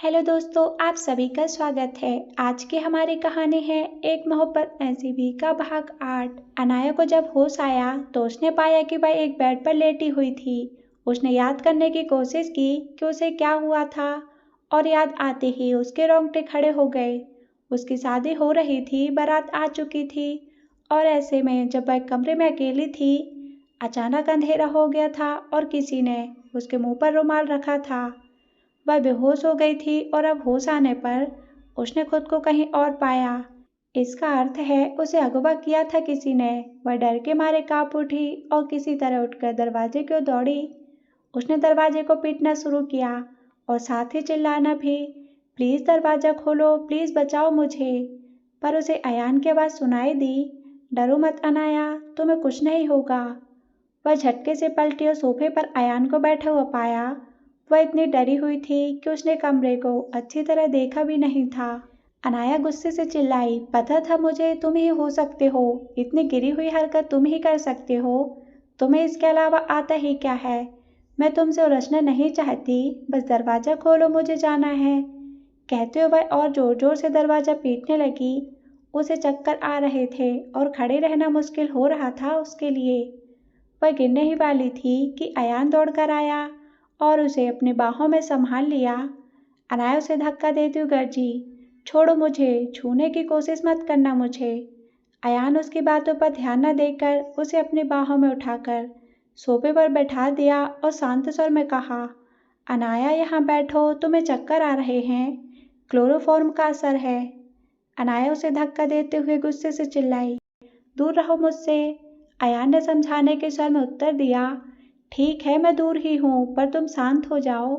Hello दोस्तों, आप सभी का स्वागत है। आज की हमारी कहानी है एक मोहब्बत नसीबी का भाग 8। अनाया को जब होश आया तो उसने पाया कि वह एक बेड पर लेटी हुई थी। उसने याद करने की कोशिश की कि उसे क्या हुआ था और याद आते ही उसके रोंगटे खड़े हो गए। उसकी शादी हो रही थी, बारात आ चुकी थी और ऐसे में जब वह कमरे में अकेली थी, अचानक अंधेरा हो गया था और किसी ने उसके मुंह पर रुमाल रखा था। वह बेहोश हो गई थी और अब होश आने पर उसने खुद को कहीं और पाया। इसका अर्थ है उसे अगवा किया था किसी ने। वह डर के मारे कांप उठी और किसी तरह उठकर दरवाजे की ओर दौड़ी। उसने दरवाजे को पीटना शुरू किया और साथ ही चिल्लाना भी, प्लीज़ दरवाज़ा खोलो, प्लीज़ बचाओ मुझे। पर उसे अयान की आवाज़ सुनाई दी, डरो मत अनाया, तुम्हें कुछ नहीं होगा। वह झटके से पलटी और सोफे पर अयान को बैठा हुआ पाया। वह इतनी डरी हुई थी कि उसने कमरे को अच्छी तरह देखा भी नहीं था। अनाया गुस्से से चिल्लाई, पता था मुझे तुम ही हो सकते हो, इतनी गिरी हुई हरकत तुम ही कर सकते हो। तुम्हें इसके अलावा आता ही क्या है। मैं तुमसे उलझना नहीं चाहती, बस दरवाज़ा खोलो, मुझे जाना है। कहते हुए वह और ज़ोर ज़ोर से दरवाज़ा पीटने लगी। उसे चक्कर आ रहे थे और खड़े रहना मुश्किल हो रहा था उसके लिए। वह गिरने ही वाली थी कि अयान दौड़कर आया और उसे अपनी बाहों में संभाल लिया। अनाया उसे धक्का देती हुई गर्जी, छोड़ो मुझे, छूने की कोशिश मत करना मुझे। अयान उसकी बातों पर ध्यान न देकर उसे अपनी बाहों में उठाकर सोफे पर बैठा दिया और शांत स्वर में कहा, अनाया यहाँ बैठो, तुम्हें चक्कर आ रहे हैं, क्लोरोफॉर्म का असर है। अनाया उसे धक्का देते हुए गुस्से से चिल्लाई, दूर रहो मुझसे। अयान ने समझाने के स्वर में उत्तर दिया, ठीक है मैं दूर ही हूँ, पर तुम शांत हो जाओ।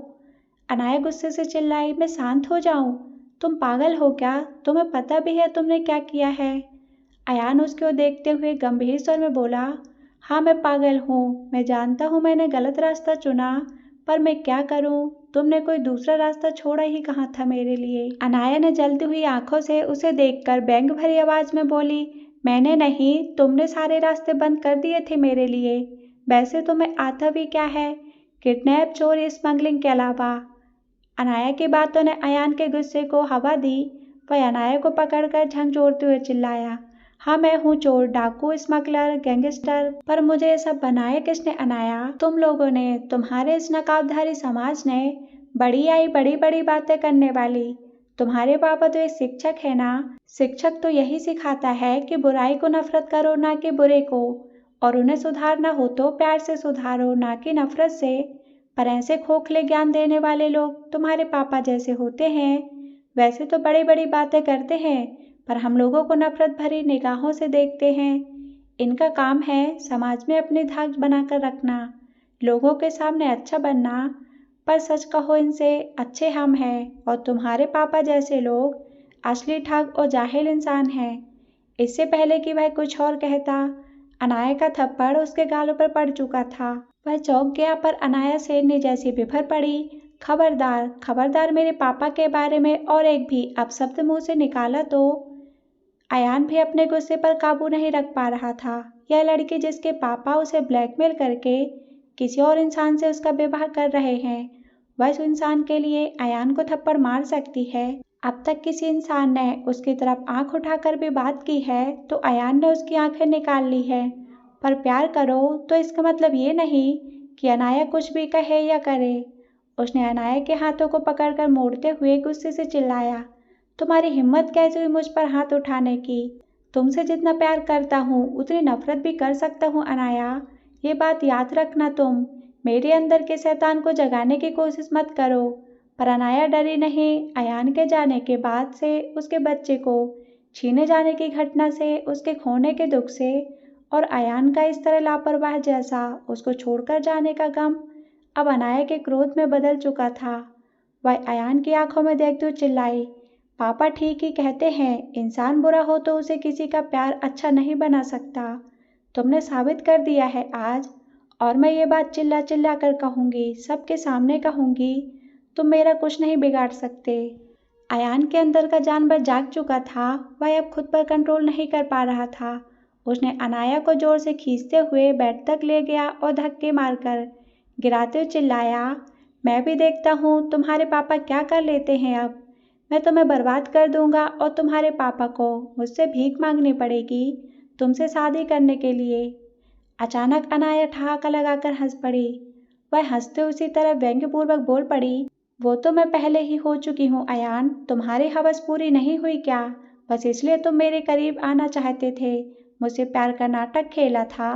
अनाया गुस्से से चिल्लाई, मैं शांत हो जाऊँ? तुम पागल हो क्या? तुम्हें पता भी है तुमने क्या किया है? अयान उसकी ओर देखते हुए गंभीर स्वर में बोला, हाँ मैं पागल हूँ, मैं जानता हूँ मैंने गलत रास्ता चुना, पर मैं क्या करूँ? तुमने कोई दूसरा रास्ता छोड़ा ही कहाँ था मेरे लिए। अनाया ने जलती हुई आंखों से उसे देखकर व्यंग भरी आवाज में बोली, मैंने नहीं, तुमने सारे रास्ते बंद कर दिए थे मेरे लिए। वैसे तुम्हें आता भी क्या है, किडनैप, चोरी, स्मगलिंग के अलावा। अनाया की बातों ने अयान के गुस्से को हवा दी। वह अनाया को पकड़कर झंझोड़ते हुए चिल्लाया, हाँ मैं हूँ चोर, डाकू, स्मगलर, गैंगस्टर, पर मुझे ये सब बनाया किसने अनाया? तुम लोगों ने, तुम्हारे इस नकाबधारी समाज ने। बड़ी आई बड़ी बड़ी बातें करने वाली। तुम्हारे पापा तो एक शिक्षक है ना। शिक्षक तो यही सिखाता है कि बुराई को नफरत करो, ना कि बुरे को, और उन्हें सुधारना हो तो प्यार से सुधारो, ना कि नफरत से। पर ऐसे खोखले ज्ञान देने वाले लोग तुम्हारे पापा जैसे होते हैं। वैसे तो बड़ी बड़ी बातें करते हैं, पर हम लोगों को नफरत भरी निगाहों से देखते हैं। इनका काम है समाज में अपनी धाक बनाकर रखना, लोगों के सामने अच्छा बनना, पर सच कहो इनसे अच्छे हम हैं, और तुम्हारे पापा जैसे लोग असली ठग और जाहिल इंसान हैं। इससे पहले कि वह कुछ और कहता, अनाया का थप्पड़ उसके गालों पर पड़ चुका था। वह चौंक गया, पर अनाया शेरनी जैसी बिफर पड़ी, खबरदार, खबरदार मेरे पापा के बारे में और एक भी अपशब्द मुंह से निकाला तो। अयान भी अपने गुस्से पर काबू नहीं रख पा रहा था। यह लड़की जिसके पापा उसे ब्लैकमेल करके किसी और इंसान से उसका विवाह कर रहे हैं, वह उस इंसान के लिए अयान को थप्पड़ मार सकती है। अब तक किसी इंसान ने उसकी तरफ आंख उठाकर भी बात की है तो अयान ने उसकी आंखें निकाल ली है। पर प्यार करो तो इसका मतलब ये नहीं कि अनाया कुछ भी कहे या करे। उसने अनाया के हाथों को पकड़कर मोड़ते हुए गुस्से से चिल्लाया, तुम्हारी हिम्मत कैसे हुई मुझ पर हाथ उठाने की? तुमसे जितना प्यार करता हूँ उतनी नफरत भी कर सकता हूँ अनाया। ये बात याद रखना तुम। मेरे अंदर के शैतान को जगाने की कोशिश मत करो। पर अनाया डरी नहीं। अयान के जाने के बाद से, उसके बच्चे को छीने जाने की घटना से, उसके खोने के दुख से, और अयान का इस तरह लापरवाह जैसा उसको छोड़कर जाने का गम अब अनाया के क्रोध में बदल चुका था। वह अयान की आंखों में देखते हुए चिल्लाई, पापा ठीक ही कहते हैं, इंसान बुरा हो तो उसे किसी का प्यार अच्छा नहीं बना सकता। तुमने साबित कर दिया है आज, और मैं ये बात चिल्ला चिल्ला कर कहूँगी, सबके सामने कहूँगी, तुम मेरा कुछ नहीं बिगाड़ सकते। अयान के अंदर का जानवर जाग चुका था। वह अब खुद पर कंट्रोल नहीं कर पा रहा था। उसने अनाया को जोर से खींचते हुए बेड तक ले गया और धक्के मारकर गिराते हुए चिल्लाया, मैं भी देखता हूँ तुम्हारे पापा क्या कर लेते हैं अब। मैं तुम्हें बर्बाद कर दूंगा और तुम्हारे पापा को मुझसे भीख मांगनी पड़ेगी तुमसे शादी करने के लिए। अचानक अनाया ठहाका लगाकर हंस पड़ी। वह हंसते उसी तरह व्यंग्यपूर्वक बोल पड़ी, वो तो मैं पहले ही हो चुकी हूँ अयान, तुम्हारी हवस पूरी नहीं हुई क्या? बस इसलिए तुम मेरे करीब आना चाहते थे, मुझसे प्यार का नाटक खेला था।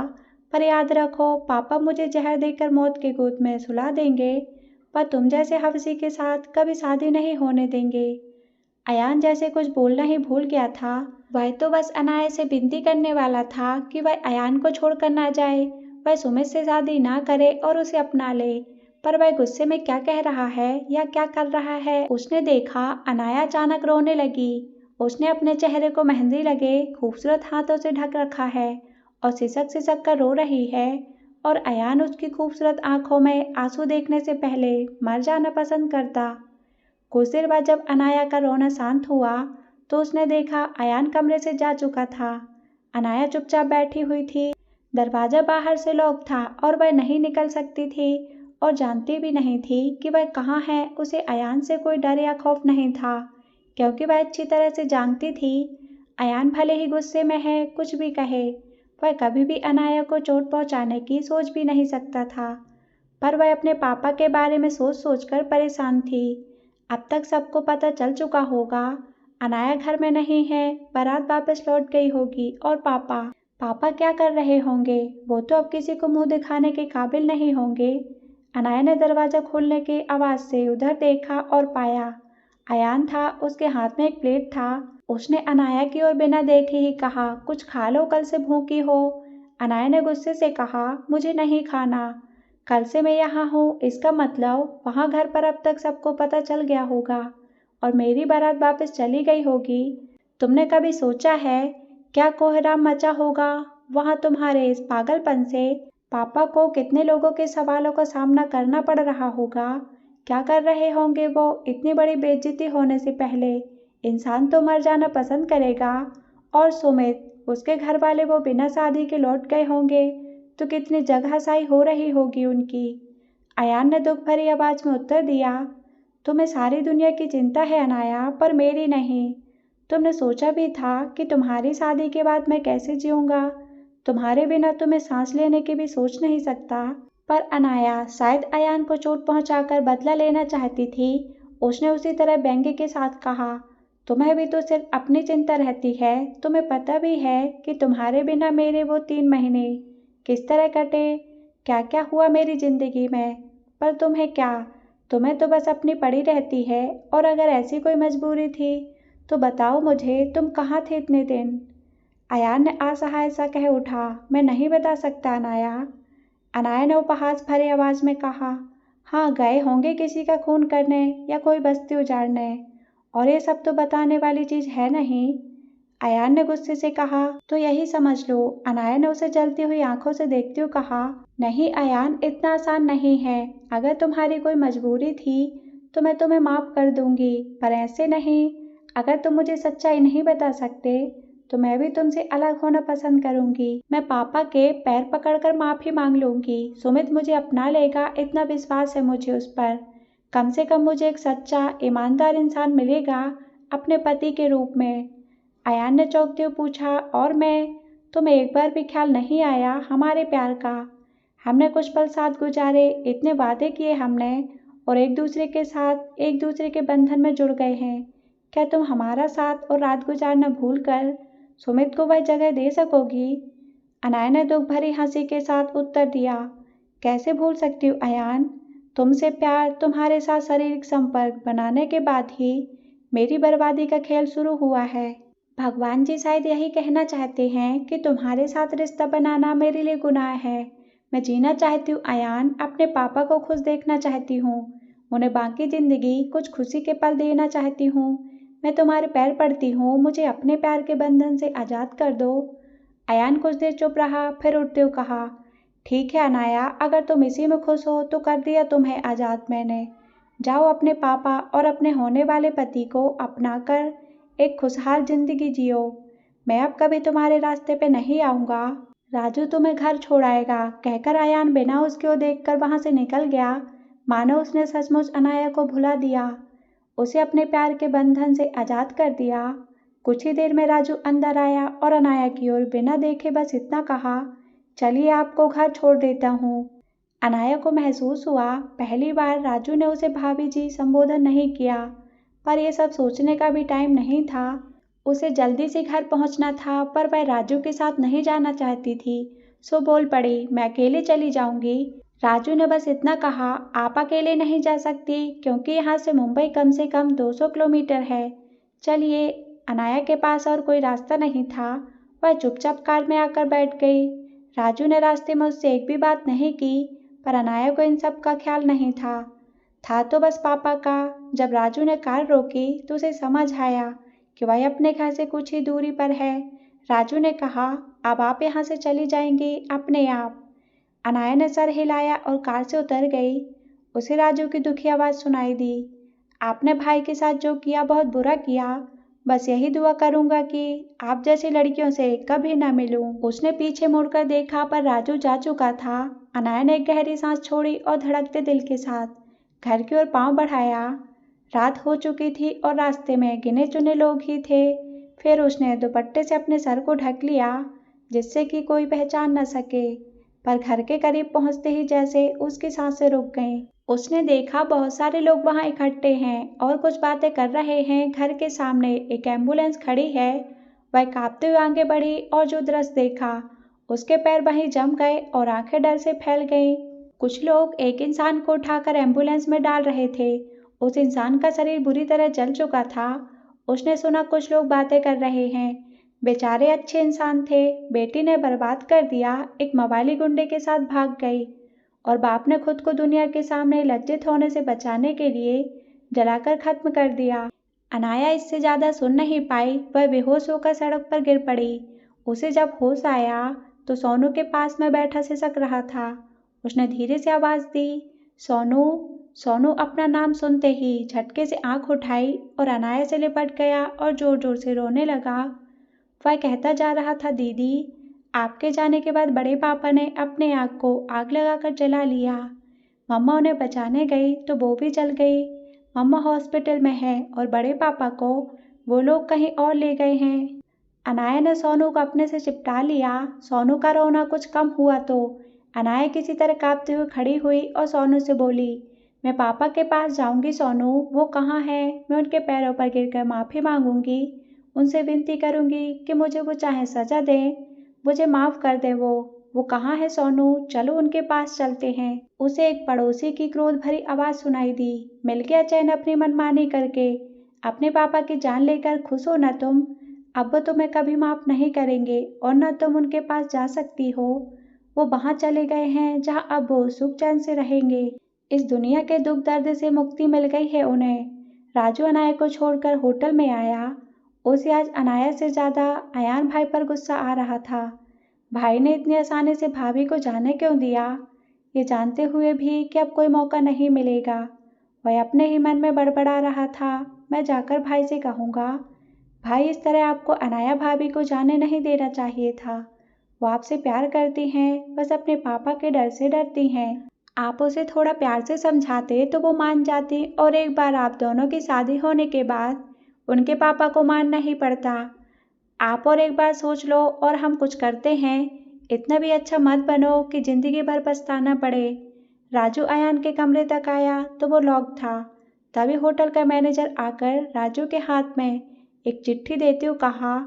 पर याद रखो, पापा मुझे जहर देकर मौत के गोद में सुला देंगे, पर तुम जैसे हवसी के साथ कभी शादी नहीं होने देंगे। अयान जैसे कुछ बोलना ही भूल गया था। वह तो बस अनाया से विनती करने वाला था कि वह अयान को छोड़कर ना जाए, वह सुमित से शादी ना करे और उसे अपना ले। पर वह गुस्से में क्या कह रहा है या क्या कर रहा है, उसने देखा अनाया अचानक रोने लगी। उसने अपने चेहरे को मेहंदी लगे खूबसूरत हाथों से ढक रखा है और सिसक सिसक कर रो रही है, और अयान उसकी खूबसूरत आंखों में आंसू देखने से पहले मर जाना पसंद करता। कुछ देर बाद जब अनाया का रोना शांत हुआ तो उसने देखा अयान कमरे से जा चुका था। अनाया चुपचाप बैठी हुई थी। दरवाजा बाहर से लॉक था और वह नहीं निकल सकती थी और जानती भी नहीं थी कि वह कहाँ है। उसे अयान से कोई डर या खौफ नहीं था, क्योंकि वह अच्छी तरह से जानती थी अयान भले ही गुस्से में है, कुछ भी कहे, वह कभी भी अनाया को चोट पहुंचाने की सोच भी नहीं सकता था। पर वह अपने पापा के बारे में सोच सोच कर परेशान थी। अब तक सबको पता चल चुका होगा अनाया घर में नहीं है, बारात वापस लौट गई होगी, और पापा पापा क्या कर रहे होंगे, वो तो अब किसी को मुंह दिखाने के काबिल नहीं होंगे। अनाया ने दरवाजा खोलने की आवाज़ से उधर देखा और पाया अयान था। उसके हाथ में एक प्लेट था। उसने अनाया की ओर बिना देखे ही कहा, कुछ खा लो, कल से भूखी हो। अनाया ने गुस्से से कहा, मुझे नहीं खाना, कल से मैं यहाँ हूँ, इसका मतलब वहाँ घर पर अब तक सबको पता चल गया होगा और मेरी बारात वापस चली गई होगी। तुमने कभी सोचा है क्या कोहराम मचा होगा वहाँ तुम्हारे इस पागलपन से? पापा को कितने लोगों के सवालों का सामना करना पड़ रहा होगा? क्या कर रहे होंगे वो इतनी बड़ी बेइज्जती होने से पहले? इंसान तो मर जाना पसंद करेगा। और सुमित, उसके घर वाले वो बिना शादी के लौट गए होंगे तो कितनी जगहसाई हो रही होगी उनकी। अयान ने दुख भरी आवाज में उत्तर दिया, तुम्हें सारी दुनिया की चिंता है अनाया, पर मेरी नहीं। तुमने सोचा भी था कि तुम्हारी शादी के बाद मैं कैसे जीऊँगा? तुम्हारे बिना तो मैं सांस लेने की भी सोच नहीं सकता। पर अनाया शायद अयान को चोट पहुंचाकर बदला लेना चाहती थी। उसने उसी तरह व्यंग्य के साथ कहा, तुम्हें भी तो सिर्फ अपनी चिंता रहती है। तुम्हें पता भी है कि तुम्हारे बिना मेरे वो 3 महीने किस तरह कटे, क्या क्या हुआ मेरी जिंदगी में। पर तुम्हें क्या, तुम्हें तो बस अपनी पड़ी रहती है। और अगर ऐसी कोई मजबूरी थी तो बताओ मुझे, तुम कहाँ थे इतने दिन? अयान ने असहाय सा कह उठा, मैं नहीं बता सकता अनाया। अनाया ने उपहास भरी आवाज में कहा, हाँ, गए होंगे किसी का खून करने या कोई बस्ती उजाड़ने, और ये सब तो बताने वाली चीज है नहीं। अयान ने गुस्से से कहा, तो यही समझ लो। अनाया ने उसे जलती हुई आंखों से देखते हुए कहा, नहीं अयान, इतना आसान नहीं है। अगर तुम्हारी कोई मजबूरी थी तो मैं तुम्हें माफ कर दूंगी, पर ऐसे नहीं। अगर तुम मुझे सच्चाई नहीं बता सकते तो मैं भी तुमसे अलग होना पसंद करूंगी। मैं पापा के पैर पकड़कर माफी मांग लूंगी। सुमित मुझे अपना लेगा, इतना विश्वास है मुझे उस पर। कम से कम मुझे एक सच्चा ईमानदार इंसान मिलेगा अपने पति के रूप में। अयान ने चौंकते हुए पूछा, और मैं? तुम्हें एक बार भी ख्याल नहीं आया हमारे प्यार का? हमने कुछ पल साथ गुजारे, इतने वादे किए हमने, और एक दूसरे के साथ एक दूसरे के बंधन में जुड़ गए हैं। क्या तुम हमारा साथ और रात गुजारना भूलकर सुमित को वह जगह दे सकोगी? अनाया ने दुख भरी हंसी के साथ उत्तर दिया, कैसे भूल सकती हूँ अयान। तुमसे प्यार, तुम्हारे साथ शारीरिक संपर्क बनाने के बाद ही मेरी बर्बादी का खेल शुरू हुआ है। भगवान जी शायद यही कहना चाहते हैं कि तुम्हारे साथ रिश्ता बनाना मेरे लिए गुनाह है। मैं जीना चाहती हूँ अयान, अपने पापा को खुश देखना चाहती हूँ, उन्हें बाकी जिंदगी कुछ खुशी के पल देना चाहती हूँ। मैं तुम्हारे पैर पड़ती हूँ, मुझे अपने प्यार के बंधन से आज़ाद कर दो। अयान कुछ देर चुप रहा, फिर उठते हुए कहा, ठीक है अनाया, अगर तुम इसी में खुश हो तो कर दिया तुम्हें आज़ाद मैंने। जाओ अपने पापा और अपने होने वाले पति को अपना कर एक खुशहाल जिंदगी जियो। मैं अब कभी तुम्हारे रास्ते पे नहीं आऊँगा। राजू तुम्हें घर छोड़ाएगा, कहकर अयान बिना उसकी ओर देखकर वहाँ से निकल गया। मानो उसने सचमुच अनाया को भुला दिया, उसे अपने प्यार के बंधन से आज़ाद कर दिया। कुछ ही देर में राजू अंदर आया और अनाया की ओर बिना देखे बस इतना कहा, चलिए आपको घर छोड़ देता हूँ। अनाया को महसूस हुआ पहली बार राजू ने उसे भाभी जी संबोधन नहीं किया, पर यह सब सोचने का भी टाइम नहीं था। उसे जल्दी से घर पहुंचना था, पर वह राजू के साथ नहीं जाना चाहती थी, सो बोल पड़ी, मैं अकेले चली जाऊंगी। राजू ने बस इतना कहा, आप अकेले नहीं जा सकती क्योंकि यहाँ से मुंबई कम से कम 200 किलोमीटर है। चलिए। अनाया के पास और कोई रास्ता नहीं था, वह चुपचाप कार में आकर बैठ गई। राजू ने रास्ते में उससे एक भी बात नहीं की, पर अनाया को इन सब का ख्याल नहीं था तो बस पापा का। जब राजू ने कार रोकी तो उसे समझ आया कि वह अपने घर से कुछ ही दूरी पर है। राजू ने कहा, अब आप यहाँ से चली जाएंगी अपने आप। अनाया ने सर हिलाया और कार से उतर गई। उसे राजू की दुखी आवाज़ सुनाई दी, आपने भाई के साथ जो किया बहुत बुरा किया, बस यही दुआ करूंगा कि आप जैसी लड़कियों से कभी ना मिलूं। उसने पीछे मुड़कर देखा पर राजू जा चुका था। अनाया ने एक गहरी सांस छोड़ी और धड़कते दिल के साथ घर की ओर पांव बढ़ाया। रात हो चुकी थी और रास्ते में गिने चुने लोग ही थे। फिर उसने दुपट्टे से अपने सर को ढक लिया जिससे कि कोई पहचान न सके, पर घर के करीब पहुंचते ही जैसे उसकी सांसें रुक गईं। उसने देखा बहुत सारे लोग वहां इकट्ठे हैं और कुछ बातें कर रहे हैं। घर के सामने एक एम्बुलेंस खड़ी है। वह कांपते हुए आगे बढ़ी और जो दृश्य देखा उसके पैर वहीं जम गए और आंखें डर से फैल गईं। कुछ लोग एक इंसान को उठाकर एम्बुलेंस में डाल रहे थे। उस इंसान का शरीर बुरी तरह जल चुका था। उसने सुना कुछ लोग बातें कर रहे हैं, बेचारे अच्छे इंसान थे, बेटी ने बर्बाद कर दिया, एक मवाली गुंडे के साथ भाग गई और बाप ने खुद को दुनिया के सामने लज्जित होने से बचाने के लिए जलाकर खत्म कर दिया। अनाया इससे ज़्यादा सुन नहीं पाई, वह बेहोश होकर सड़क पर गिर पड़ी। उसे जब होश आया तो सोनू के पास में बैठा सिसक रहा था। उसने धीरे से आवाज़ दी, सोनू। सोनू अपना नाम सुनते ही झटके से आंख उठाई और अनाया से लिपट गया और जोर जोर से रोने लगा। वह कहता जा रहा था, दीदी, आपके जाने के बाद बड़े पापा ने अपने आग को आग लगाकर जला लिया। मम्मा उन्हें बचाने गई तो वो भी जल गई। मम्मा हॉस्पिटल में है और बड़े पापा को वो लोग कहीं और ले गए हैं। अनाया ने सोनू को अपने से चिपटा लिया। सोनू का रोना कुछ कम हुआ तो अनाया किसी तरह कांपते हुए खड़ी हुई और सोनू से बोली, मैं पापा के पास जाऊंगी सोनू, वो कहाँ है? मैं उनके पैरों पर गिरकर माफ़ी मांगूंगी, उनसे विनती करूंगी कि मुझे वो चाहे सज़ा दें, मुझे माफ़ कर दे। वो कहाँ है सोनू? चलो उनके पास चलते हैं। उसे एक पड़ोसी की क्रोध भरी आवाज़ सुनाई दी, मिल गया चैन अपनी मनमानी करके। अपने पापा की जान लेकर खुश हो न तुम? अब वो तुम्हें कभी माफ़ नहीं करेंगे और न तुम उनके पास जा सकती हो। वो वहाँ चले गए हैं जहाँ अब वो सुख चैन से रहेंगे। इस दुनिया के दुख दर्द से मुक्ति मिल गई है उन्हें। राजू अनाया को छोड़कर होटल में आया। उसे आज अनाया से ज़्यादा अयान भाई पर गुस्सा आ रहा था। भाई ने इतनी आसानी से भाभी को जाने क्यों दिया, ये जानते हुए भी कि अब कोई मौका नहीं मिलेगा। वह अपने ही मन में बड़बड़ा रहा था, मैं जाकर भाई से कहूँगा। भाई, इस तरह आपको अनाया भाभी को जाने नहीं देना चाहिए था। वो आपसे प्यार करती हैं, बस अपने पापा के डर से डरती हैं। आप उसे थोड़ा प्यार से समझाते तो वो मान जाती और एक बार आप दोनों की शादी होने के बाद उनके पापा को मानना ही पड़ता। आप और एक बार सोच लो और हम कुछ करते हैं। इतना भी अच्छा मत बनो कि ज़िंदगी भर पछताना पड़े। राजू अयान के कमरे तक आया तो वो लॉक था। तभी होटल का मैनेजर आकर राजू के हाथ में एक चिट्ठी देते हुए कहा,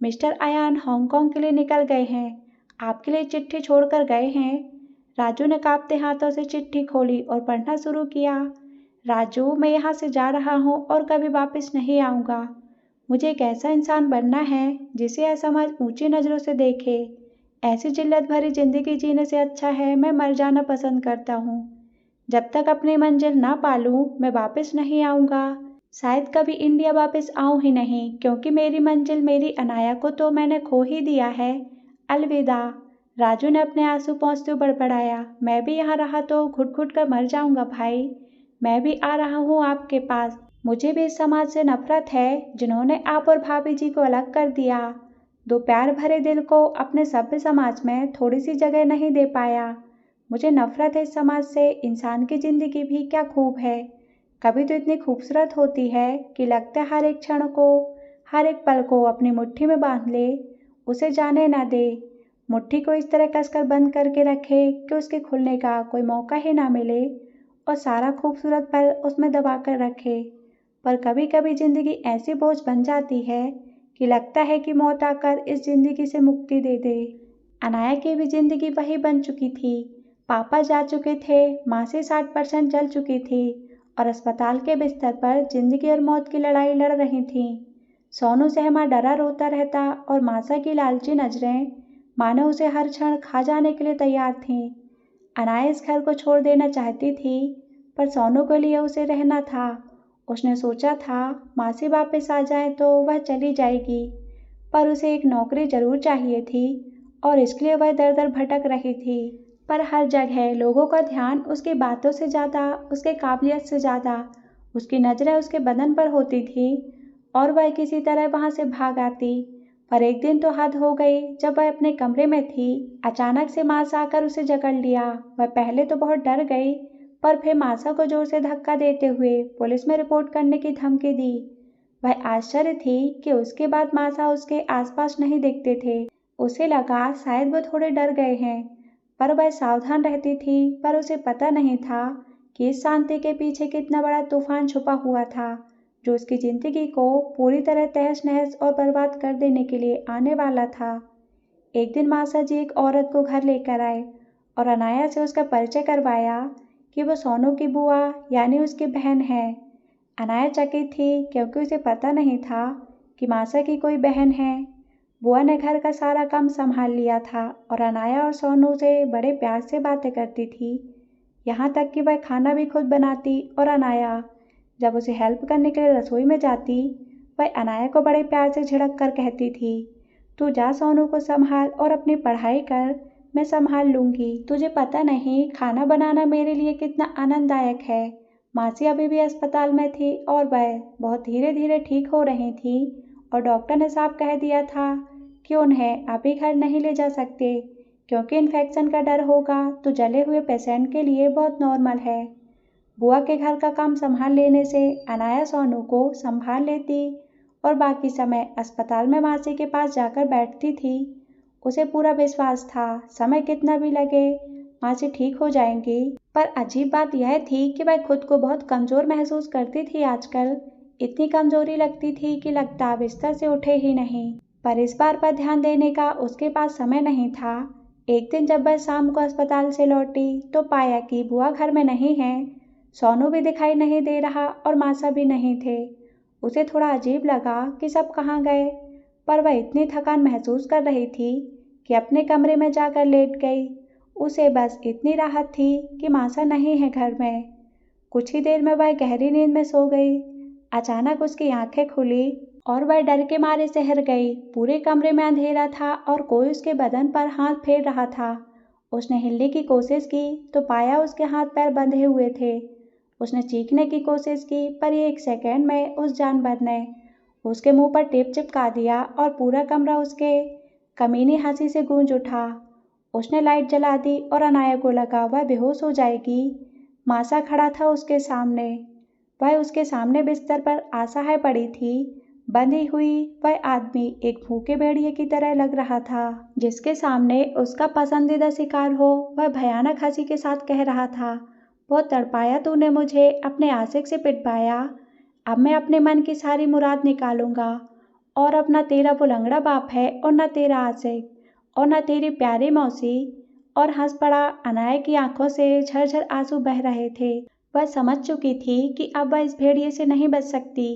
मिस्टर अयान हांगकांग के लिए निकल गए हैं, आपके लिए चिट्ठी छोड़कर गए हैं। राजू ने कांपते हाथों से चिट्ठी खोली और पढ़ना शुरू किया। राजू, मैं यहाँ से जा रहा हूँ और कभी वापस नहीं आऊँगा। मुझे एक ऐसा इंसान बनना है जिसे यह समाज ऊंची नज़रों से देखे। ऐसी जिल्लत भरी जिंदगी जीने से अच्छा है मैं मर जाना पसंद करता हूँ। जब तक अपनी मंजिल ना पालूं मैं वापस नहीं आऊँगा। शायद कभी इंडिया वापस आऊँ ही नहीं, क्योंकि मेरी मंजिल, मेरी अनाया को तो मैंने खो ही दिया है। अलविदा। राजू ने अपने आंसू पोंछते हुए बड़बड़ाया, मैं भी यहाँ रहा तो घुट घुट कर मर जाऊँगा भाई। मैं भी आ रहा हूँ आपके पास। मुझे भी इस समाज से नफरत है जिन्होंने आप और भाभी जी को अलग कर दिया। दो प्यार भरे दिल को अपने सभ्य समाज में थोड़ी सी जगह नहीं दे पाया। मुझे नफरत है इस समाज से। इंसान की ज़िंदगी भी क्या खूब है, कभी तो इतनी खूबसूरत होती है कि लगता है हर एक क्षण को, हर एक पल को अपनी मुट्ठी में बांध ले, उसे जाने ना दे, मुट्ठी को इस तरह कसकर बंद करके रखे कि उसके खुलने का कोई मौका ही ना मिले, और सारा खूबसूरत पल उसमें दबा कर रखे। पर कभी कभी ज़िंदगी ऐसी बोझ बन जाती है कि लगता है कि मौत आकर इस ज़िंदगी से मुक्ति दे दे। अनाया की भी ज़िंदगी वही बन चुकी थी। पापा जा चुके थे, माँ से 60% जल चुकी थी और अस्पताल के बिस्तर पर जिंदगी और मौत की लड़ाई लड़ रही थीं। सोनू सहमा डरा रोता रहता और मासा की लालची नजरें मानो उसे हर क्षण खा जाने के लिए तैयार थीं। अनाया इस घर को छोड़ देना चाहती थी, पर सोनू के लिए उसे रहना था। उसने सोचा था मासी वापस आ जाए तो वह चली जाएगी, पर उसे एक नौकरी जरूर चाहिए थी और इसके लिए वह दर दर भटक रही थी। पर हर जगह लोगों का ध्यान उसकी बातों से ज़्यादा, उसके काबिलियत से ज़्यादा, उसकी नज़रें उसके बदन पर होती थी और वह किसी तरह वहाँ से भाग आती। पर एक दिन तो हद हो गई। जब वह अपने कमरे में थी, अचानक से मासा आकर उसे जकड़ लिया। वह पहले तो बहुत डर गई, पर फिर मासा को जोर से धक्का देते हुए पुलिस में रिपोर्ट करने की धमकी दी। वह आश्चर्य थी कि उसके बाद मासा उसके आसपास नहीं दिखते थे। उसे लगा शायद वो थोड़े डर गए हैं, पर वह सावधान रहती थी। पर उसे पता नहीं था कि इस शांति के पीछे कितना बड़ा तूफान छुपा हुआ था, जो उसकी जिंदगी को पूरी तरह तहस नहस और बर्बाद कर देने के लिए आने वाला था। एक दिन मासा जी एक औरत को घर लेकर आए और अनाया से उसका परिचय करवाया कि वो सोनू की बुआ यानी उसकी बहन है। अनाया चकित थी क्योंकि उसे पता नहीं था कि मासा की कोई बहन है। बुआ ने घर का सारा काम संभाल लिया था और अनाया और सोनू से बड़े प्यार से बातें करती थी, यहाँ तक कि वह खाना भी खुद बनाती। और अनाया जब उसे हेल्प करने के लिए रसोई में जाती, वह अनाया को बड़े प्यार से झिड़क कर कहती थी, तू जा सोनू को संभाल और अपनी पढ़ाई कर, मैं संभाल लूंगी। तुझे पता नहीं खाना बनाना मेरे लिए कितना आनंददायक है। मासी अभी भी अस्पताल में थी और वह बहुत धीरे धीरे ठीक हो रही थी और डॉक्टर ने साफ कह दिया था कि उन्हें अभी घर नहीं ले जा सकते क्योंकि इन्फेक्शन का डर होगा, तो जले हुए पेशेंट के लिए बहुत नॉर्मल है। बुआ के घर का काम संभाल लेने से अनाया सोनू को संभाल लेती और बाकी समय अस्पताल में मासी के पास जाकर बैठती थी। उसे पूरा विश्वास था समय कितना भी लगे मासी ठीक हो जाएंगी। पर अजीब बात यह थी कि वह खुद को बहुत कमज़ोर महसूस करती थी आजकल। इतनी कमजोरी लगती थी कि लगता बिस्तर से उठे ही नहीं। पर इस बार पर ध्यान देने का उसके पास समय नहीं था। एक दिन जब वह शाम को अस्पताल से लौटी तो पाया कि बुआ घर में नहीं है, सोनू भी दिखाई नहीं दे रहा और मासा भी नहीं थे। उसे थोड़ा अजीब लगा कि सब कहाँ गए, पर वह इतनी थकान महसूस कर रही थी कि अपने कमरे में जाकर लेट गई। उसे बस इतनी राहत थी कि मासा नहीं है घर में। कुछ ही देर में वह गहरी नींद में सो गई। अचानक उसकी आंखें खुली और वह डर के मारे सहर गई। पूरे कमरे में अंधेरा था और कोई उसके बदन पर हाथ फेर रहा था। उसने हिलने की कोशिश की तो पाया उसके हाथ पैर बंधे हुए थे। उसने चीखने की कोशिश की, पर एक सेकंड में उस जानवर ने उसके मुंह पर टेप चिपका दिया और पूरा कमरा उसके कमीनी हंसी से गूंज उठा। उसने लाइट जला दी और अनाया को लगा वह बेहोश हो जाएगी। मासा खड़ा था उसके सामने। वह उसके सामने बिस्तर पर असहाय पड़ी थी। बंधी हुई वह आदमी एक भूखे भेड़िए की तरह लग रहा था, जिसके सामने उसका पसंदीदा शिकार हो। वह भयानक हंसी के साथ कह रहा था, बहुत तड़पाया तूने मुझे, अपने आशिक से पिटवाया। अब मैं अपने मन की सारी मुराद निकालूंगा और अब न तेरा वो लंगड़ा बाप है और न तेरा आशिक और न तेरी प्यारी मौसी। और हंस पड़ा। अनाया की आंखों से झरझर आंसू बह रहे थे। वह समझ चुकी थी कि अब वह इस भेड़िए से नहीं बच सकती,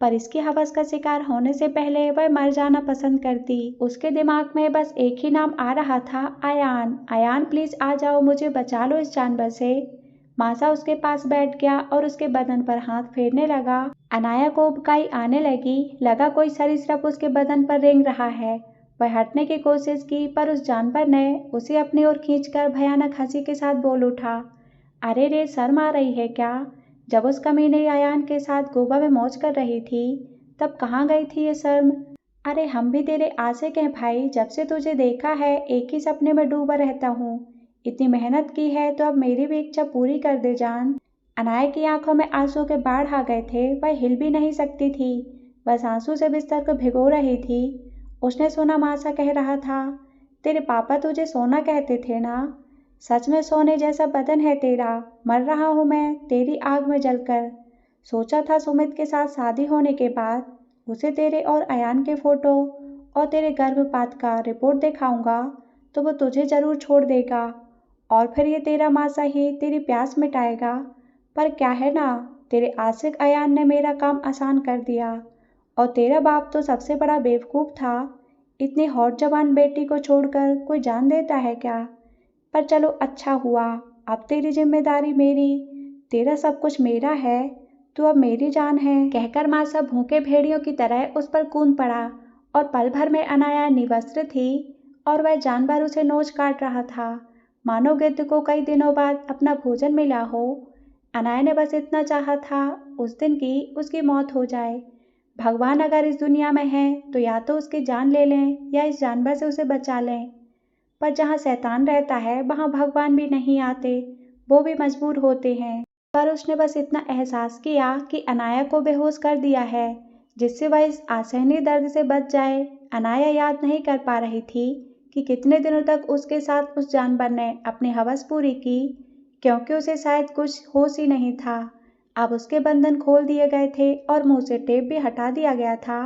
पर इसकी हवस का शिकार होने से पहले वह मर जाना पसंद करती। उसके दिमाग में बस एक ही नाम आ रहा था, अयान। अयान प्लीज आ जाओ, मुझे बचा लो इस जानवर से। मासा उसके पास बैठ गया और उसके बदन पर हाथ फेरने लगा। अनाया को उबकाई आने लगी। लगा कोई सरीसृप उसके बदन पर रेंग रहा है। वह हटने की कोशिश की, पर उस जानवर ने उसे अपनी ओर खींचकर भयानक हंसी के साथ बोल उठा, अरे रे, शर्म आ रही है क्या? जब उस कमीने अयान के साथ गोवा में मौज कर रही थी तब कहाँ गई थी ये शर्म? अरे हम भी तेरे आशिक हैं भाई, जब से तुझे देखा है एक ही सपने में डूबा रहता हूँ। इतनी मेहनत की है तो अब मेरी भी इच्छा पूरी कर दे जान। अनाया की आंखों में आंसू के बाढ़ आ गए थे। वह हिल भी नहीं सकती थी, बस आंसू से बिस्तर को भिगो रही थी। उसने सुना मासा कह रहा था, तेरे पापा तुझे सोना कहते थे ना? सच में सोने जैसा बदन है तेरा। मर रहा हूँ मैं तेरी आग में जलकर। सोचा था सुमित के साथ शादी होने के बाद उसे तेरे और अयान के फोटो और तेरे गर्भपात का रिपोर्ट दिखाऊंगा तो वो तुझे जरूर छोड़ देगा और फिर ये तेरा मासा ही तेरी प्यास मिटाएगा। पर क्या है ना, तेरे आशिक अयान ने मेरा काम आसान कर दिया और तेरा बाप तो सबसे बड़ा बेवकूफ़ था। इतनी हॉट जवान बेटी को छोड़कर कोई जान देता है क्या? पर चलो अच्छा हुआ, अब तेरी जिम्मेदारी मेरी, तेरा सब कुछ मेरा है, तू अब मेरी जान है। कहकर मासा भूखे भेड़ियों की तरह उस पर कूद पड़ा और पल भर में अनाया निवस्त्र थी और वह जानवर उसे नोच काट रहा था, मानो गिद्ध को कई दिनों बाद अपना भोजन मिला हो। अनाया ने बस इतना चाहा था उस दिन की उसकी मौत हो जाए। भगवान अगर इस दुनिया में है तो या तो उसकी जान ले लें या इस जानवर से उसे बचा लें। पर जहाँ शैतान रहता है वहाँ भगवान भी नहीं आते, वो भी मजबूर होते हैं। पर उसने बस इतना एहसास किया कि अनाया को बेहोश कर दिया है, जिससे वह इस असहनीय दर्द से बच जाए। अनाया याद नहीं कर पा रही थी कि कितने दिनों तक उसके साथ उस जानवर ने अपनी हवस पूरी की, क्योंकि उसे शायद कुछ होश ही नहीं था। अब उसके बंधन खोल दिए गए थे और मुंह से टेप भी हटा दिया गया था।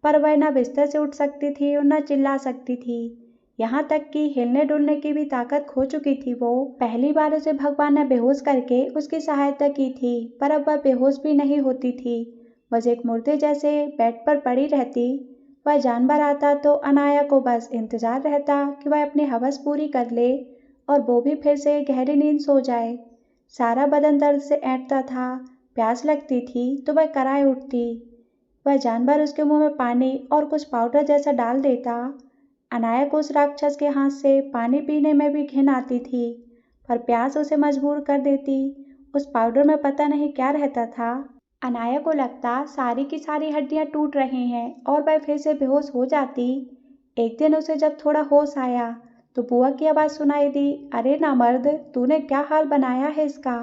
पर वह न बिस्तर से उठ सकती थी और न चिल्ला सकती थी, यहाँ तक कि हिलने डुलने की भी ताकत खो चुकी थी। वो पहली बार उसे भगवान ने बेहोश करके उसकी सहायता की थी, पर अब वह बेहोश भी नहीं होती थी, बस एक मुर्दे जैसे बेड पर पड़ी रहती। वह जानवर आता तो अनाया को बस इंतजार रहता कि वह अपनी हवस पूरी कर ले और वो भी फिर से गहरी नींद सो जाए। सारा बदन दर्द से ऐंठता था, प्यास लगती थी तो वह कराह उठती। वह जानवर उसके मुंह में पानी और कुछ पाउडर जैसा डाल देता। अनाया को उस राक्षस के हाथ से पानी पीने में भी घिन आती थी, पर प्यास उसे मजबूर कर देती। उस पाउडर में पता नहीं क्या रहता था। अनाया को लगता सारी की सारी हड्डियां टूट रही हैं और वह फिर से बेहोश हो जाती। एक दिन उसे जब थोड़ा होश आया तो बुआ की आवाज़ सुनाई दी, अरे नामर्द, तूने क्या हाल बनाया है इसका?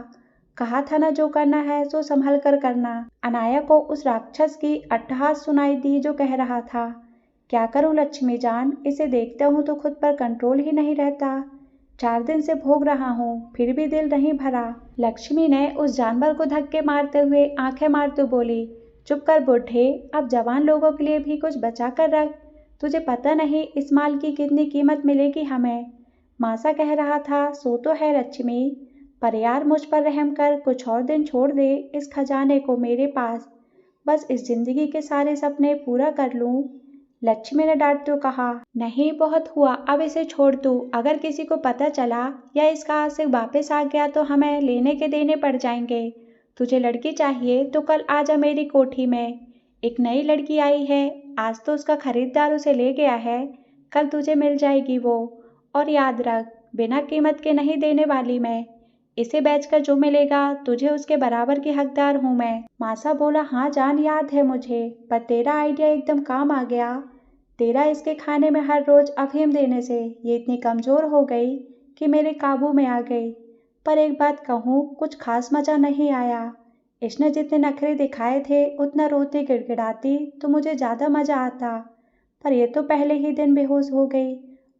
कहा था ना जो करना है सो संभल कर करना। अनाया को उस राक्षस की अट्टहास सुनाई दी जो कह रहा था, क्या करूं लक्ष्मी जान, इसे देखता हूं तो खुद पर कंट्रोल ही नहीं रहता। 4 दिन से भोग रहा हूँ फिर भी दिल नहीं भरा। लक्ष्मी ने उस जानवर को धक्के मारते हुए आंखें मारते बोली, चुप कर बूढ़े, अब जवान लोगों के लिए भी कुछ बचा कर रख। तुझे पता नहीं इस माल की कितनी कीमत मिलेगी हमें। मासा कह रहा था, सो तो है लक्ष्मी, पर यार मुझ पर रहम कर कुछ और दिन छोड़ दे इस खजाने को मेरे पास, बस इस जिंदगी के सारे सपने पूरा कर लूं। लक्ष्मी ने डांटते कहा, नहीं बहुत हुआ, अब इसे छोड़ तू। अगर किसी को पता चला या इसका आशिक वापस आ गया तो हमें लेने के देने पड़ जाएंगे। तुझे लड़की चाहिए तो कल आ जा मेरी कोठी में। एक नई लड़की आई है, आज तो उसका खरीदार उसे ले गया है, कल तुझे मिल जाएगी वो। और याद रख, बिना कीमत के नहीं देने वाली मैं। इसे बेचकर जो मिलेगा तुझे उसके बराबर की हकदार हूँ मैं। मासा बोला, हाँ जान याद है मुझे, पर तेरा आइडिया एकदम काम आ गया। तेरा इसके खाने में हर रोज अफीम देने से ये इतनी कमजोर हो गई कि मेरे काबू में आ गई। पर एक बात कहूँ, कुछ खास मजा नहीं आया। इसने जितने नखरे दिखाए थे उतना रोती गिड़गिड़ाती तो मुझे ज़्यादा मजा आता। पर ये तो पहले ही दिन बेहोश हो गई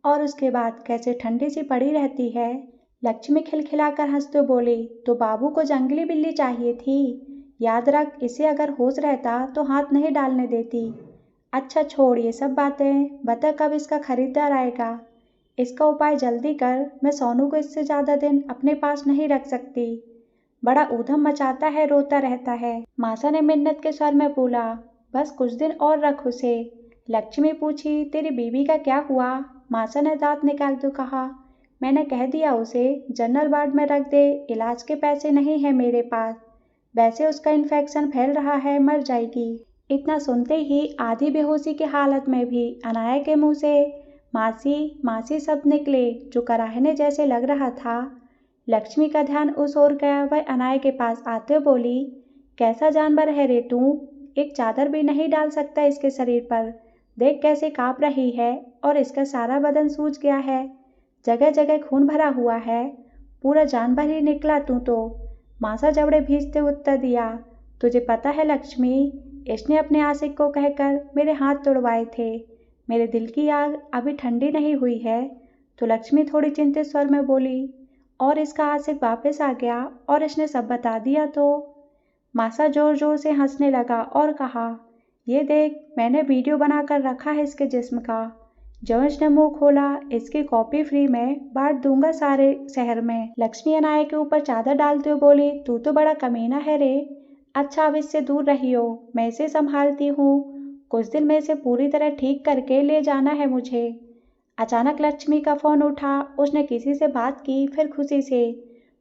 और उसके बाद कैसे ठंडी सी पड़ी रहती है। लक्ष्मी खिलखिलाकर हंसते बोली, तो बाबू को जंगली बिल्ली चाहिए थी। याद रख, इसे अगर होश रहता तो हाथ नहीं डालने देती। अच्छा छोड़ ये सब बातें, बता कब इसका खरीदार आएगा। इसका उपाय जल्दी कर, मैं सोनू को इससे ज़्यादा दिन अपने पास नहीं रख सकती। बड़ा ऊधम मचाता है, रोता रहता है। मासा ने मिन्नत के स्वर में बोला, बस कुछ दिन और रख उसे। लक्ष्मी पूछी, तेरी बीवी का क्या हुआ? मासा ने दांत निकालते कहा, मैंने कह दिया उसे जनरल वार्ड में रख दे, इलाज के पैसे नहीं है मेरे पास। वैसे उसका इन्फेक्शन फैल रहा है, मर जाएगी। इतना सुनते ही आधी बेहोशी की हालत में भी अनाया के मुंह से मासी मासी शब्द निकले जो कराहने जैसे लग रहा था। लक्ष्मी का ध्यान उस ओर गया। वह अनाया के पास आते बोली, कैसा जानवर है रे तू, एक चादर भी नहीं डाल सकता इसके शरीर पर। देख कैसे कांप रही है और इसका सारा बदन सूज गया है। जगह जगह खून भरा हुआ है, पूरा जानवर ही निकला तू तो। मासा जबड़े भींचते उत्तर दिया, तुझे पता है लक्ष्मी, इसने अपने आशिक को कहकर मेरे हाथ तोड़वाए थे। मेरे दिल की आग अभी ठंडी नहीं हुई है। तो लक्ष्मी थोड़ी चिंतित स्वर में बोली, और इसका आशिक वापस आ गया और इसने सब बता दिया तो? मासा जोर जोर से हंसने लगा और कहा, ये देख, मैंने वीडियो बनाकर रखा है इसके जिस्म का। जो इसने मुंह खोला, इसकी कॉपी फ्री में बांट दूंगा सारे शहर में। लक्ष्मी अनाया के ऊपर चादर डालते हुए बोली, तू तो बड़ा कमीना है रे। अच्छा, अब इससे दूर रहियो, मैं इसे संभालती हूँ। कुछ दिन में इसे पूरी तरह ठीक करके ले जाना है मुझे। अचानक लक्ष्मी का फोन उठा। उसने किसी से बात की, फिर खुशी से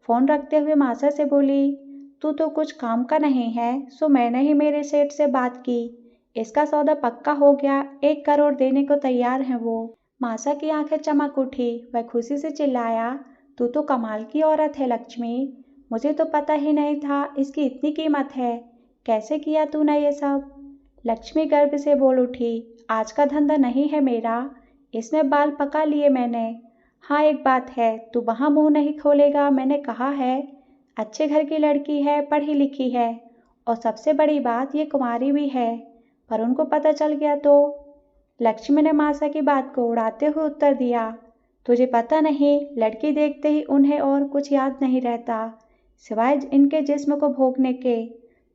फोन रखते हुए मासा से बोली, तू तो कुछ काम का नहीं है, सो मैंने ही मेरे सेठ से बात की। इसका सौदा पक्का हो गया, 1 करोड़ देने को तैयार है वो। मासा की आंखें चमक उठी। वह खुशी से चिल्लाया, तू तो कमाल की औरत है लक्ष्मी। मुझे तो पता ही नहीं था इसकी इतनी कीमत है। कैसे किया तूने ये सब? लक्ष्मी गर्व से बोल उठी, आज का धंधा नहीं है मेरा, इसमें बाल पका लिए मैंने। हाँ, एक बात है, तू वहाँ मुंह नहीं खोलेगा, मैंने कहा है। अच्छे घर की लड़की है, पढ़ी लिखी है, और सबसे बड़ी बात ये कुंवारी भी है। पर उनको पता चल गया तो? लक्ष्मी ने मासा की बात को उड़ाते हुए उत्तर दिया, तुझे पता नहीं, लड़की देखते ही उन्हें और कुछ याद नहीं रहता सिवाय इनके जिस्म को भोगने के।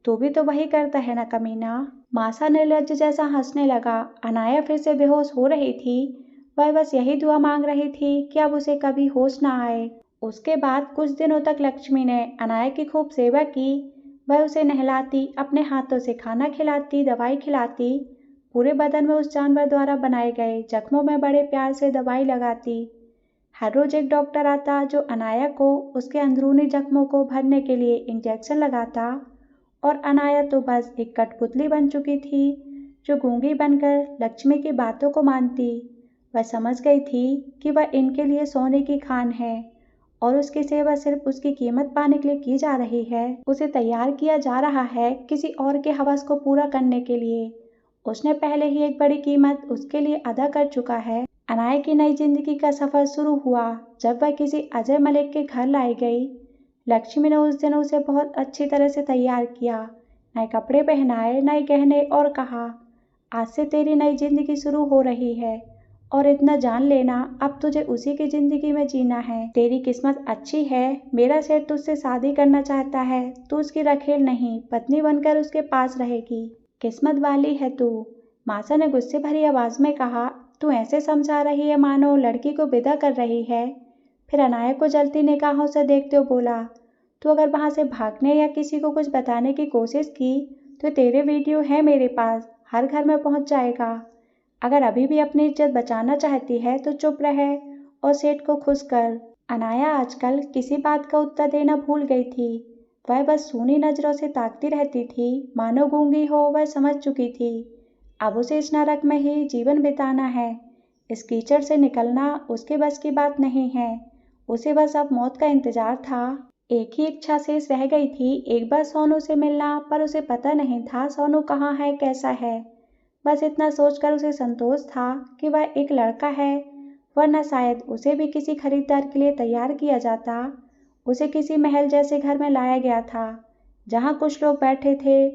तू भी तो वही करता है ना कमीना। मासा निर्लज्ज जैसा हंसने लगा। अनाया फिर से बेहोश हो रही थी। वह बस यही दुआ मांग रही थी कि अब उसे कभी होश ना आए। उसके बाद कुछ दिनों तक लक्ष्मी ने अनाया की खूब सेवा की। वह उसे नहलाती, अपने हाथों से खाना खिलाती, दवाई खिलाती, पूरे बदन में उस जानवर द्वारा बनाए गए जख्मों में बड़े प्यार से दवाई लगाती। हर रोज एक डॉक्टर आता जो अनाया को उसके अंदरूनी जख्मों को भरने के लिए इंजेक्शन लगाता, और अनाया तो बस एक कठपुतली बन चुकी थी जो गूंगी बनकर लक्ष्मी की बातों को मानती। वह समझ गई थी कि वह इनके लिए सोने की खान है और उसकी सेवा सिर्फ उसकी कीमत पाने के लिए की जा रही है। उसे तैयार किया जा रहा है किसी और के हवस को पूरा करने के लिए। उसने पहले ही एक बड़ी कीमत उसके लिए अदा कर चुका है। अनाया की नई जिंदगी का सफर शुरू हुआ जब वह किसी अजय मलिक के घर लाई गई। लक्ष्मी ने उस दिन उसे बहुत अच्छी तरह से तैयार किया, नए कपड़े पहनाए, नए गहने, और कहा, आज से तेरी नई जिंदगी शुरू हो रही है, और इतना जान लेना, अब तुझे उसी की जिंदगी में जीना है। तेरी किस्मत अच्छी है, मेरा सेठ तुझसे शादी करना चाहता है। तू उसकी रखेल नहीं, पत्नी बनकर उसके पास रहेगी। किस्मत वाली है तू। मासा ने गुस्से भरी आवाज में कहा, तू ऐसे समझा रही है मानो लड़की को विदा कर रही है। फिर अनाया को जलती निगाहों से देखते हुए बोला, तू अगर वहां से भागने या किसी को कुछ बताने की कोशिश की तो तेरे वीडियो है मेरे पास, हर घर में पहुंच जाएगा। अगर अभी भी अपनी इज्जत बचाना चाहती है तो चुप रहे और सेठ को खुश कर। अनाया आजकल किसी बात का उत्तर देना भूल गई थी। वह बस सूनी नजरों से ताकती रहती थी, मानो गूंगी हो। वह समझ चुकी थी अब उसे इस नरक में ही जीवन बिताना है। इस कीचड़ से निकलना उसके बस की बात नहीं है। उसे बस अब मौत का इंतजार था। एक ही इच्छा शेष रह गई थी, एक बार सोनू से मिलना, पर उसे पता नहीं था सोनू कहाँ है, कैसा है। बस इतना सोचकर उसे संतोष था कि वह एक लड़का है, वरना शायद उसे भी किसी खरीदार के लिए तैयार किया जाता। उसे किसी महल जैसे घर में लाया गया था जहाँ कुछ लोग बैठे थे।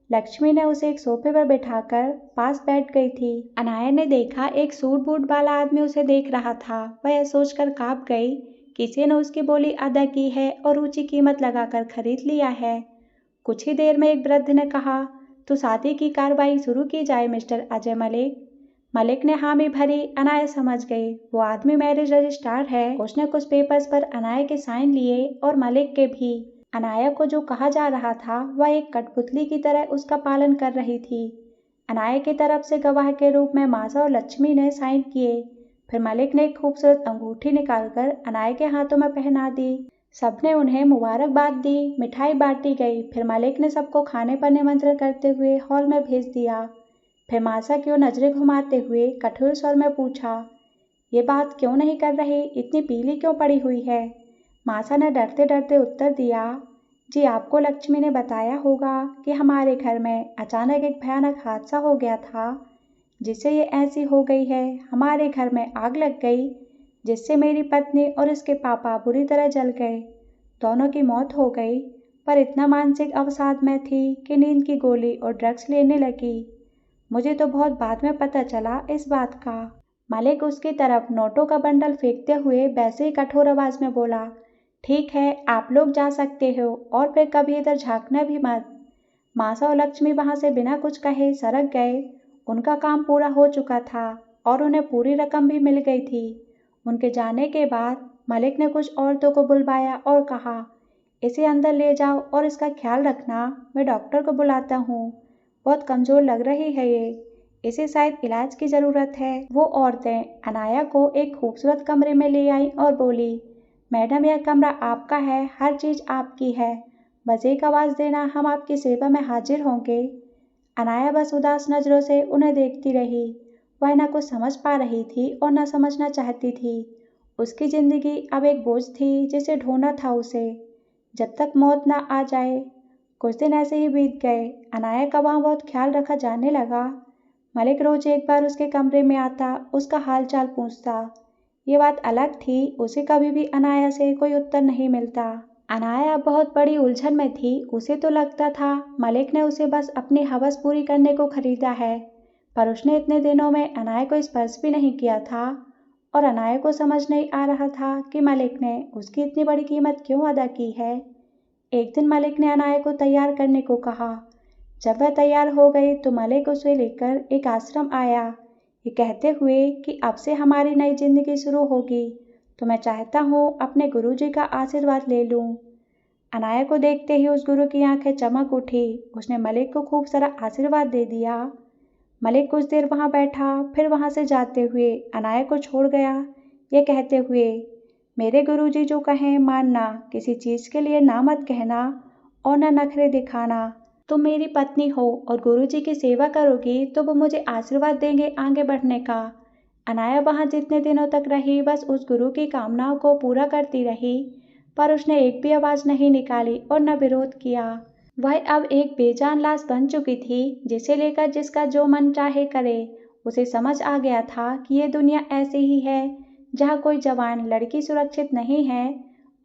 लक्ष्मी ने उसे एक सोफे पर बिठाकर पास बैठ गई थी। अनाया ने देखा एक सूट बूट वाला आदमी उसे देख रहा था। वह यह सोचकर कांप गई, किसी ने उसकी बोली अदा की है और ऊंची कीमत लगाकर खरीद लिया है। कुछ ही देर में एक वृद्ध ने कहा, तो शादी की कार्रवाई शुरू की जाए मिस्टर अजय मलिक। मलिक ने हामी भरी। अनाया समझ गई वो आदमी मैरिज रजिस्ट्रार है। उसने कुछ पेपर्स पर अनाया के साइन लिए और मलिक के भी। अनाया को जो कहा जा रहा था वह एक कठपुतली की तरह उसका पालन कर रही थी। अनाया की तरफ से गवाह के रूप में मासा और लक्ष्मी ने साइन किए। फिर मलिक ने एक खूबसूरत अंगूठी निकालकर अनाया के हाथों में पहना दी। सबने उन्हें मुबारकबाद दी, मिठाई बांटी गई। फिर मलिक ने सबको खाने पर निमंत्रण करते हुए हॉल में भेज दिया। फिर मासा की ओर नजरें घुमाते हुए कठोर स्वर में पूछा, ये बात क्यों नहीं कर रही, इतनी पीली क्यों पड़ी हुई है? मासा ने डरते डरते उत्तर दिया, जी आपको लक्ष्मी ने बताया होगा कि हमारे घर में अचानक एक भयानक हादसा हो गया था जिससे ये ऐसी हो गई है। हमारे घर में आग लग गई जिससे मेरी पत्नी और उसके पापा बुरी तरह जल गए। दोनों की मौत हो गई, पर इतना मानसिक अवसाद में थी कि नींद की गोली और ड्रग्स लेने लगी। मुझे तो बहुत बाद में पता चला इस बात का। मलिक उसकी तरफ नोटों का बंडल फेंकते हुए वैसे ही कठोर आवाज में बोला, ठीक है, आप लोग जा सकते हो और फिर कभी इधर झांकना भी मत। मासा और लक्ष्मी वहां से बिना कुछ कहे सरक गए। उनका काम पूरा हो चुका था और उन्हें पूरी रकम भी मिल गई थी। उनके जाने के बाद मलिक ने कुछ औरतों को बुलवाया और कहा, इसे अंदर ले जाओ और इसका ख्याल रखना, मैं डॉक्टर को बुलाता हूँ। बहुत कमजोर लग रही है ये, इसे शायद इलाज की ज़रूरत है। वो औरतें अनाया को एक खूबसूरत कमरे में ले आईं और बोली, मैडम यह कमरा आपका है, हर चीज़ आपकी है, बस एक आवाज़ देना, हम आपकी सेवा में हाजिर होंगे। अनाया बस उदास नज़रों से उन्हें देखती रही। वह न कुछ समझ पा रही थी और न समझना चाहती थी। उसकी ज़िंदगी अब एक बोझ थी जिसे ढोना था उसे, जब तक मौत न आ जाए। कुछ दिन ऐसे ही बीत गए। अनाया का वहाँ बहुत ख्याल रखा जाने लगा। मलिक रोज एक बार उसके कमरे में आता, उसका हाल चाल पूछता। ये बात अलग थी, उसे कभी भी अनाया से कोई उत्तर नहीं मिलता। अनाया बहुत बड़ी उलझन में थी। उसे तो लगता था मलिक ने उसे बस अपनी हवस पूरी करने को खरीदा है, पर उसने इतने दिनों में अनाया को स्पर्श भी नहीं किया था और अनाया को समझ नहीं आ रहा था कि मलिक ने उसकी इतनी बड़ी कीमत क्यों अदा की है। एक दिन मलिक ने अनाया को तैयार करने को कहा। जब वह तैयार हो गई तो मलिक उसे लेकर एक आश्रम आया, ये कहते हुए कि अब से हमारी नई जिंदगी शुरू होगी, तो मैं चाहता हूँ अपने गुरुजी का आशीर्वाद ले लूँ। अनाया को देखते ही उस गुरु की आंखें चमक उठी। उसने मलिक को खूब सारा आशीर्वाद दे दिया। मलिक कुछ देर वहाँ बैठा, फिर वहाँ से जाते हुए अनाया को छोड़ गया, ये कहते हुए, मेरे गुरुजी जो कहें मानना, किसी चीज़ के लिए ना मत कहना और ना नखरे दिखाना। तुम मेरी पत्नी हो और गुरुजी की सेवा करोगी तो वो मुझे आशीर्वाद देंगे आगे बढ़ने का। अनाया वहाँ जितने दिनों तक रही बस उस गुरु की कामनाओं को पूरा करती रही, पर उसने एक भी आवाज़ नहीं निकाली और न विरोध किया। वह अब एक बेजान लाश बन चुकी थी, जिसे लेकर जिसका जो मन चाहे करे। उसे समझ आ गया था कि ये दुनिया ऐसी ही है जहाँ कोई जवान लड़की सुरक्षित नहीं है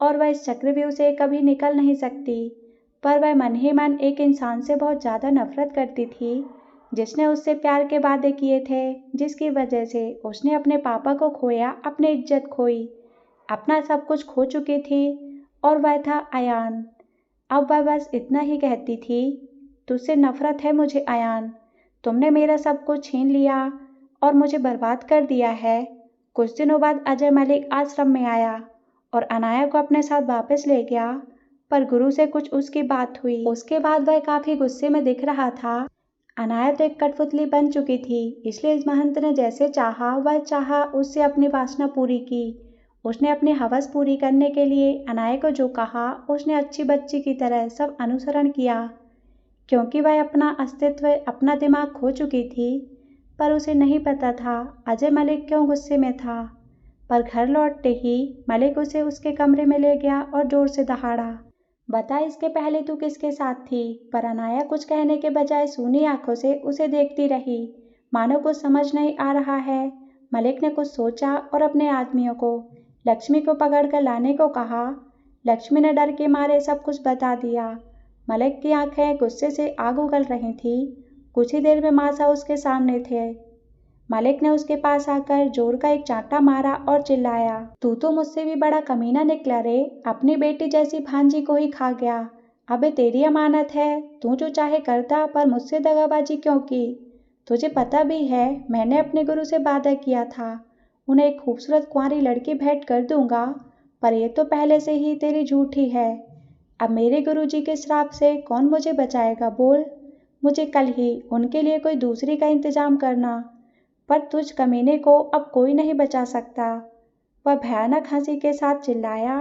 और वह इस चक्रव्यूह से कभी निकल नहीं सकती। पर वह मन ही मन एक इंसान से बहुत ज़्यादा नफरत करती थी, जिसने उससे प्यार के वादे किए थे, जिसकी वजह से उसने अपने पापा को खोया, अपनी इज्जत खोई, अपना सब कुछ खो चुकी थी, और वह था अयान। अब वह बस इतना ही कहती थी, तुझसे नफरत है मुझे अयान, तुमने मेरा सब कुछ छीन लिया और मुझे बर्बाद कर दिया है। कुछ दिनों बाद अजय मलिक आश्रम में आया और अनाया को अपने साथ वापस ले गया, पर गुरु से कुछ उसकी बात हुई। उसके बाद वह काफी गुस्से में दिख रहा था। अनाया तो एक कठपुतली बन चुकी थी, इसलिए इस महंत ने जैसे चाहा वह चाहा उससे अपनी वासना पूरी की। उसने अपनी हवस पूरी करने के लिए अनाया को जो कहा उसने अच्छी बच्ची की तरह सब अनुसरण किया, क्योंकि वह अपना अस्तित्व, अपना दिमाग खो चुकी थी। पर उसे नहीं पता था अजय मलिक क्यों गुस्से में था। पर घर लौटते ही मलिक उसे उसके कमरे में ले गया और जोर से दहाड़ा, बता इसके पहले तू किसके साथ थी। पर अनाया कुछ कहने के बजाय सूनी आंखों से उसे देखती रही, मानो कुछ समझ नहीं आ रहा है। मलिक ने कुछ सोचा और अपने आदमियों को लक्ष्मी को पकड़कर लाने को कहा। लक्ष्मी ने डर के मारे सब कुछ बता दिया। मलिक की आंखें गुस्से से आग उगल रही थी। कुछ ही देर में मासा उसके सामने थे। मलिक ने उसके पास आकर जोर का एक चांटा मारा और चिल्लाया, तू तो मुझसे भी बड़ा कमीना निकला रे, अपनी बेटी जैसी भांजी को ही खा गया। अबे तेरी अमानत है, तू जो चाहे करता, पर मुझसे दगाबाजी क्यों की। तुझे पता भी है मैंने अपने गुरु से वादा किया था, उन्हें एक खूबसूरत कुंवारी लड़की भेंट कर दूंगा, पर यह तो पहले से ही तेरी झूठी है। अब मेरे गुरुजी के श्राप से कौन मुझे बचाएगा बोल। मुझे कल ही उनके लिए कोई दूसरी का इंतजाम करना, पर तुझ कमीने को अब कोई नहीं बचा सकता। वह भयानक हंसी के साथ चिल्लाया,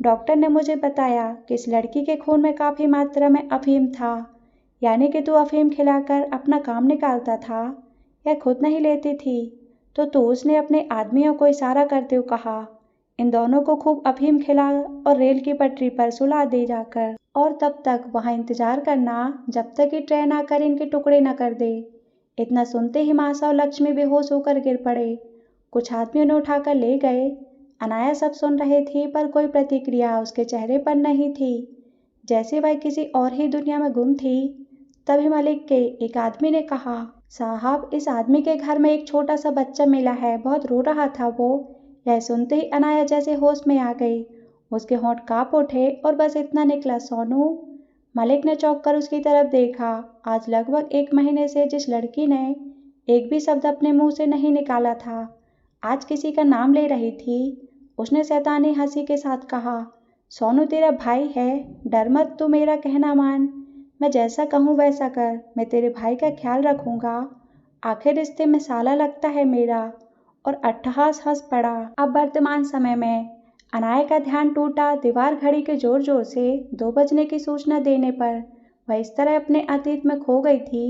डॉक्टर ने मुझे बताया कि इस लड़की के खून में काफ़ी मात्रा में अफीम था, यानी कि तू अफीम खिलाकर अपना काम निकालता था, यह खुद नहीं लेती थी, तो तू उसने अपने आदमियों को इशारा करते हुए कहा, इन दोनों को खूब अफीम खिला और रेल की पटरी पर सुला दे जाकर, और तब तक वहाँ इंतजार करना जब तक कि ट्रेन आकर इनके टुकड़े न कर दे। इतना सुनते ही मासा और लक्ष्मी बेहोश होकर गिर पड़े। कुछ आदमी उन्हें उठाकर ले गए। अनाया सब सुन रही थी पर कोई प्रतिक्रिया उसके चेहरे पर नहीं थी, जैसे वह किसी और ही दुनिया में गुम थी। तभी मलिक के एक आदमी ने कहा, साहब, इस आदमी के घर में एक छोटा सा बच्चा मिला है, बहुत रो रहा था वो। यह सुनते ही अनाया जैसे होश में आ गई। उसके होंठ कांप उठे और बस इतना निकला, सोनू। मलिक ने चौंक कर उसकी तरफ देखा। आज लगभग 1 महीने से जिस लड़की ने एक भी शब्द अपने मुंह से नहीं निकाला था, आज किसी का नाम ले रही थी। उसने शैतानी हंसी के साथ कहा, सोनू तेरा भाई है, डर मत, तू मेरा कहना मान। मैं जैसा कहूँ वैसा कर, मैं तेरे भाई का ख्याल रखूंगा। आखिर रिश्ते में साला लगता है मेरा। और अट्टहास हंस पड़ा। अब वर्तमान समय में अनाया का ध्यान टूटा दीवार घड़ी के जोर जोर से 2 बजने की सूचना देने पर। वह इस तरह अपने अतीत में खो गई थी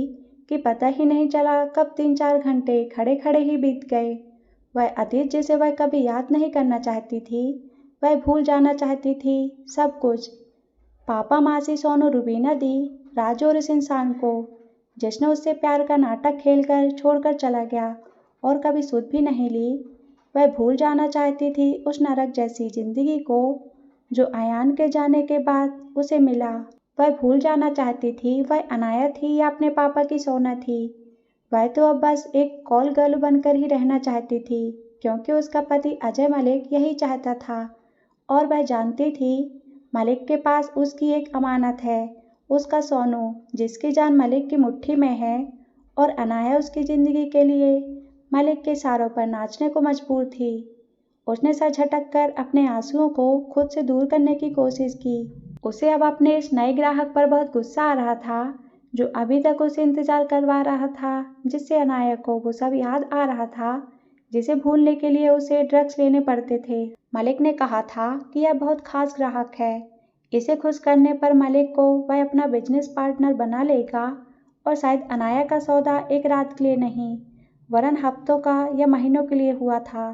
कि पता ही नहीं चला कब 3-4 घंटे खड़े खड़े ही बीत गए। वह अतीत जिसे वह कभी याद नहीं करना चाहती थी, वह भूल जाना चाहती थी, सब कुछ। पापा, मासी, सोनू, रुबीना दी, राजू और इस इंसान को जिसने उससे प्यार का नाटक खेलकर छोड़कर चला गया और कभी सुध भी नहीं ली। वह भूल जाना चाहती थी उस नरक जैसी जिंदगी को जो अयान के जाने के बाद उसे मिला। वह भूल जाना चाहती थी वह अनाया थी या अपने पापा की सोना थी। वह तो अब बस एक कॉल गर्ल बनकर ही रहना चाहती थी, क्योंकि उसका पति अजय मलिक यही चाहता था। और वह जानती थी मलिक के पास उसकी एक अमानत है, उसका सोनू, जिसकी जान मलिक की मुट्ठी में है। और अनाया उसकी जिंदगी के लिए मलिक के इशारों पर नाचने को मजबूर थी। उसने सर झटक कर अपने आंसुओं को खुद से दूर करने की कोशिश की। उसे अब अपने इस नए ग्राहक पर बहुत गुस्सा आ रहा था, जो अभी तक उसे इंतजार करवा रहा था, जिससे अनाया को वो सब याद आ रहा था जिसे भूलने के लिए उसे ड्रग्स लेने पड़ते थे। मलिक ने कहा था कि यह बहुत खास ग्राहक है, इसे खुश करने पर मलिक को वह अपना बिजनेस पार्टनर बना लेगा। और शायद अनाया का सौदा एक रात के लिए नहीं, वरन हफ्तों का या महीनों के लिए हुआ था।